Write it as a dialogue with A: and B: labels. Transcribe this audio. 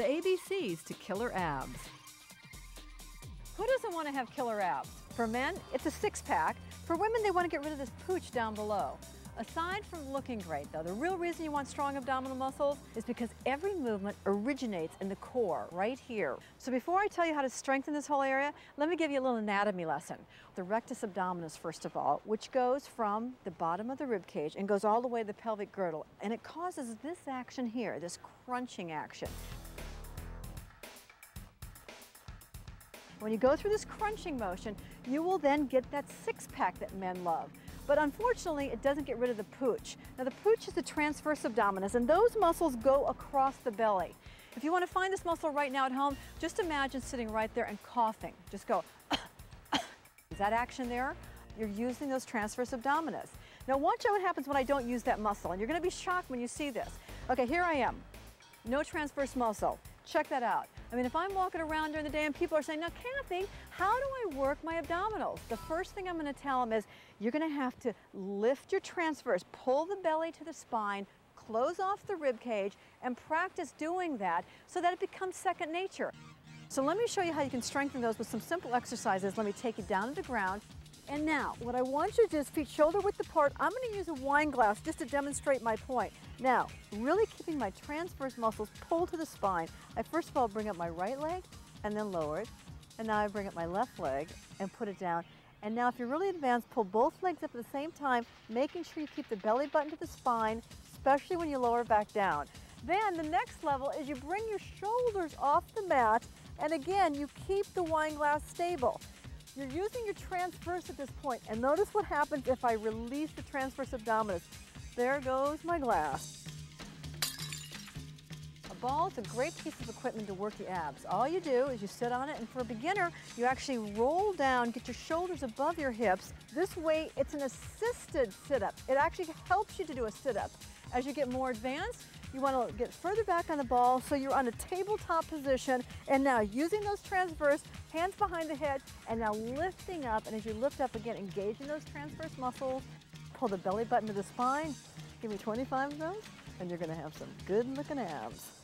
A: The ABCs to killer abs.
B: Who doesn't want to have killer abs? For men, it's a six-pack. For women, they want to get rid of this pooch down below. Aside from looking great, though, the real reason you want strong abdominal muscles is because every movement originates in the core, right here. So before I tell you how to strengthen this whole area, let me give you a little anatomy lesson. The rectus abdominis, first of all, which goes from the bottom of the rib cage and goes all the way to the pelvic girdle. And it causes this action here, this crunching action. When you go through this crunching motion, you will then get that six-pack that men love. But unfortunately, it doesn't get rid of the pooch. Now, the pooch is the transverse abdominis, and those muscles go across the belly. If you want to find this muscle right now at home, just imagine sitting right there and coughing. Just go, is that action there? You're using those transverse abdominis. Now, watch out what happens when I don't use that muscle, and you're going to be shocked when you see this. Okay, here I am. No transverse muscle. Check that out. I mean, if I'm walking around during the day and people are saying, now Kathy, how do I work my abdominals? The first thing I'm going to tell them is you're going to have to lift your transverse, pull the belly to the spine, close off the rib cage, and practice doing that so that it becomes second nature. So let me show you how you can strengthen those with some simple exercises. Let me take you down to the ground. And now, what I want you to do is feet shoulder width apart. I'm going to use a wine glass just to demonstrate my point. Now, really keeping my transverse muscles pulled to the spine. I first of all bring up my right leg and then lower it. And now I bring up my left leg and put it down. And now if you're really advanced, pull both legs up at the same time, making sure you keep the belly button to the spine, especially when you lower back down. Then the next level is you bring your shoulders off the mat, and again, you keep the wine glass stable. You're using your transverse at this point, and notice what happens if I release the transverse abdominis. There goes my glass. A ball is a great piece of equipment to work the abs. All you do is you sit on it, and for a beginner, you actually roll down, get your shoulders above your hips. This way, it's an assisted sit-up. It actually helps you to do a sit-up. As you get more advanced, you want to get further back on the ball so you're on a tabletop position, and now using those transverse, hands behind the head, and now lifting up, and as you lift up again, engaging those transverse muscles, pull the belly button to the spine, give me 25 of those, and you're going to have some good looking abs.